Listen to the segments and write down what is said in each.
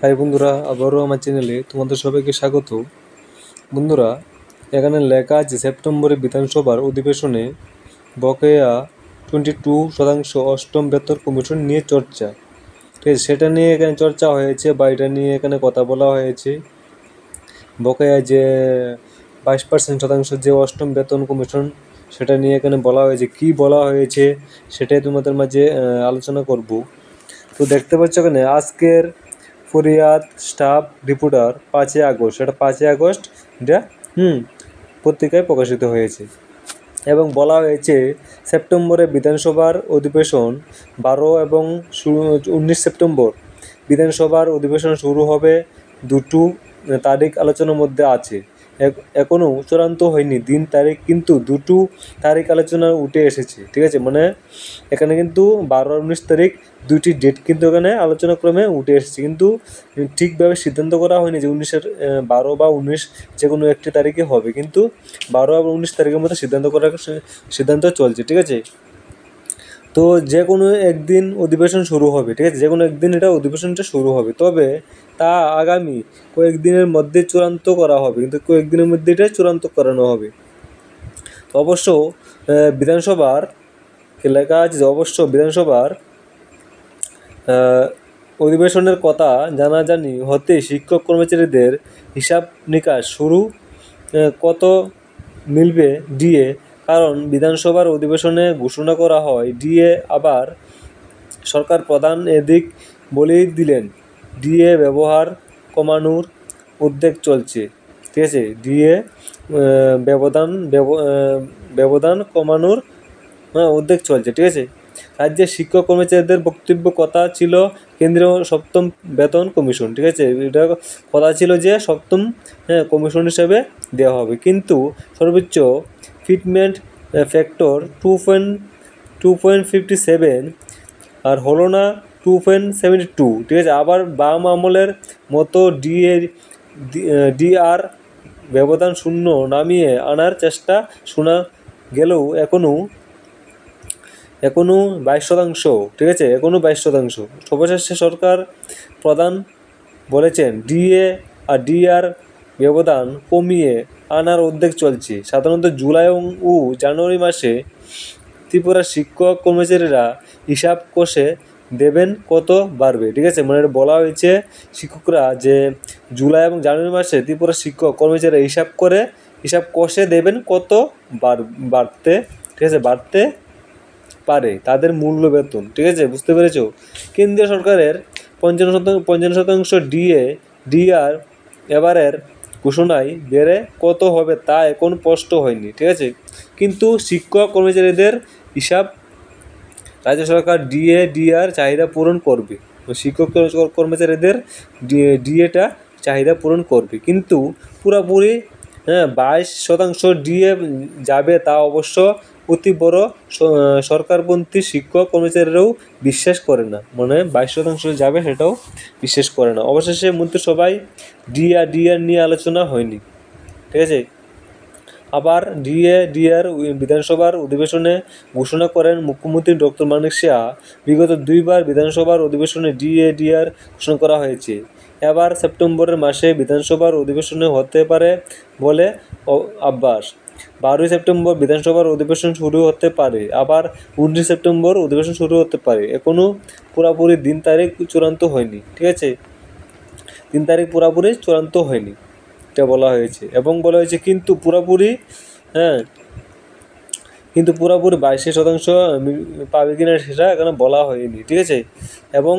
High বন্ধুরা, আবারও আমার চ্যানেলে তোমাদের সবাইকে স্বাগত। বন্ধুরা, এখানে লেখা আছে সেপ্টেম্বরে বিধানসভার অধিবেশনে বকেয়া 22% অষ্টম বেতন কমিশন নিয়ে চর্চা। ঠিক আছে, সেটা নিয়ে এখানে চর্চা হয়েছে বা এটা নিয়ে এখানে কথা বলা হয়েছে। বকেয়া যে 22% যে অষ্টম বেতন কমিশন, সেটা নিয়ে এখানে বলা হয়েছে। কি বলা হয়েছে সেটাই তোমাদের মাঝে আলোচনা করব। তো দেখতে পাচ্ছ এখানে আজকের ফরিয়াদ স্টাফ রিপোর্টার 5 আগস্ট, এটা 5 আগস্ট এটা পত্রিকায় প্রকাশিত হয়েছে। এবং বলা হয়েছে সেপ্টেম্বরে বিধানসভার অধিবেশন 12 এবং 19 সেপ্টেম্বর বিধানসভার অধিবেশন শুরু হবে। দুটো তারিখ আলোচনার মধ্যে আছে, এখনও চূড়ান্ত হয়নি দিন তারিখ, কিন্তু দুটো তারিখ আলোচনা উঠে এসেছে। ঠিক আছে, মানে এখানে কিন্তু 12 আর 19 তারিখ দুইটি ডেট কিন্তু এখানে আলোচনা ক্রমে উঠে এসেছে, কিন্তু ঠিকভাবে সিদ্ধান্ত করা হয়নি যে 12 বা 19 যে কোনো একটি তারিখে হবে, কিন্তু 12 এবং 19 তারিখের মধ্যে সিদ্ধান্ত চলছে। ঠিক আছে, তো যে কোনো একদিন অধিবেশন শুরু হবে। ঠিক আছে, যে কোনো একদিন এটা অধিবেশনটা শুরু হবে, তবে তা আগামী কয়েকদিনের মধ্যে চূড়ান্ত করা হবে, কিন্তু কয়েকদিনের মধ্যে এটা চূড়ান্ত করানো হবে। তো অবশ্য বিধানসভার লেখা আছে যে অবশ্য বিধানসভার অধিবেশনের কথা জানাজানি হতে শিক্ষক কর্মচারীদের হিসাব নিকাশ শুরু। কত মিলবে ডিএ, কারণ বিধানসভার অধিবেশনে ঘোষণা করা হয় ডিএ, আবার সরকার প্রধান এদিক বলেই দিলেন ডিএ ব্যবহার কমানোর উদ্যোগ চলছে। ঠিক আছে, ডিএ ব্যবধান কমানোর উদ্যোগ চলছে। ঠিক আছে, রাজ্যের শিক্ষক কর্মচারীদের বক্তব্য কথা ছিল কেন্দ্রীয় সপ্তম বেতন কমিশন। ঠিক আছে, এটা কথা ছিল যে সপ্তম কমিশন হিসেবে দেওয়া হবে, কিন্তু সর্বোচ্চ ফিটমেন্ট ফ্যাক্টর 2.57 আর হলো না 2.72। ঠিক আছে, আবার বাম আমলের মতো ডিআর ব্যবধান শূন্য নামিয়ে আনার চেষ্টা শোনা গেলেও এখনও 22%। ঠিক আছে, এখনও 22%। সর্বশেষে সরকার প্রধান বলেছেন ডিএ আর ডিআর ব্যবধান কমিয়ে আনার উদ্যোগ চলছে। সাধারণত জুলাই ও জানুয়ারি মাসে ত্রিপুরার শিক্ষক কর্মচারীরা হিসাব কষে দেবেন কত বাড়বে। ঠিক আছে, মানে বলা হয়েছে শিক্ষকরা যে জুলাই এবং জানুয়ারি মাসে ত্রিপুরার শিক্ষক কর্মচারীরা হিসাব কষে দেবেন কত বাড়তে, ঠিক আছে, বাড়তে পারে তাদের মূল্য বেতন। ঠিক আছে, বুঝতে পেরেছো? কেন্দ্রীয় সরকারের 55% ডিএ ডিআর এবারের ঘোষণায় বেড়ে কত হবে তা এখন স্পষ্ট হয়নি। ঠিক আছে, কিন্তু শিক্ষক কর্মচারীদের হিসাব রাজ্য সরকার ডিএ ডিআর চাহিদা পূরণ করবে। শিক্ষক কর্মচারীদের ডিএটা চাহিদা পূরণ করবে, কিন্তু পুরোপুরি 22% ডিএ যাবে তা অবশ্য অতি বড় সরকারপন্থী শিক্ষক কর্মচারীরাও বিশ্বাস করে না, মানে 22% যাবে সেটাও বিশ্বাস করে না। অবশেষে মন্ত্রিসভায় ডিআর নিয়ে আলোচনা হয়নি। ঠিক আছে, আবার ডিআর বিধানসভার অধিবেশনে ঘোষণা করেন মুখ্যমন্ত্রী ডক্টর মানিক শাহ। বিগত দুইবার বিধানসভার অধিবেশনে ডিআর ঘোষণা করা হয়েছে। এবার সেপ্টেম্বরের মাসে বিধানসভার অধিবেশনে হতে পারে বলে আভাস। 12 সেপ্টেম্বর বিধানসভার অধিবেশন শুরু হতে পারে, আবার 19 সেপ্টেম্বর অধিবেশন শুরু হতে পারে। এখনও পুরোপুরি দিন তারিখ চূড়ান্ত হয়নি। ঠিক আছে, দিন তারিখ পুরোপুরি চূড়ান্ত হয়নি, এটা বলা হয়েছে। এবং বলা হয়েছে কিন্তু পুরোপুরি 22% পাবে কিনা সেটা এখানে বলা হয়নি। ঠিক আছে, এবং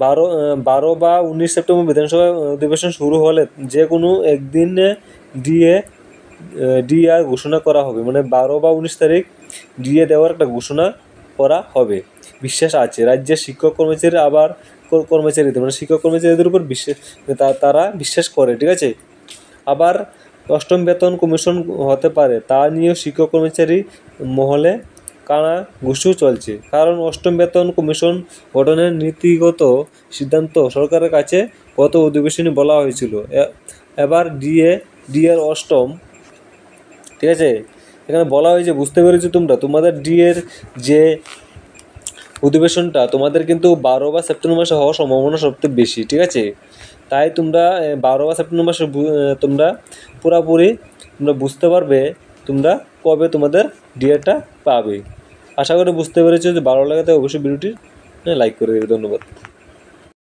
12 বা 19 সেপ্টেম্বর বিধানসভা অধিবেশন শুরু হলে যে কোনো একদিনে ডিআর ঘোষণা করা হবে, মানে 12 বা 19 তারিখ ডিএ দেওয়ার একটা ঘোষণা করা হবে বিশ্বাস আছে রাজ্যের শিক্ষক কর্মচারী, আবার কর্মচারীদের, মানে শিক্ষক কর্মচারীদের উপর তারা বিশ্বাস করে। ঠিক আছে, আবার অষ্টম বেতন কমিশন হতে পারে তা নিয়েও শিক্ষক কর্মচারী মহলে কানা ঘুষু চলছে, কারণ অষ্টম বেতন কমিশন গঠনের নীতিগত সিদ্ধান্ত সরকারের কাছে গত অধিবেশনে বলা হয়েছিল। এবার ডিএর অষ্টম, ঠিক আছে, এখানে বলা হয়েছে, বুঝতে পেরেছো তোমরা? তোমাদের ডিএর যে অধিবেশনটা তোমাদের কিন্তু 12 বা সেপ্টেম্বর মাসে হওয়ার সম্ভাবনা সবথেকে বেশি, ঠিক আছে? তাই তোমরা 12 বা সেপ্টেম্বর মাসে তোমরা পুরোপুরি তোমরা বুঝতে পারবে তোমরা কবে তোমাদের ডিএটা পাবে। আশা করি বুঝতে পেরেছো। যদি ভালো লাগে তাহলে অবশ্যই ভিডিওটি লাইক করে দেবে। ধন্যবাদ।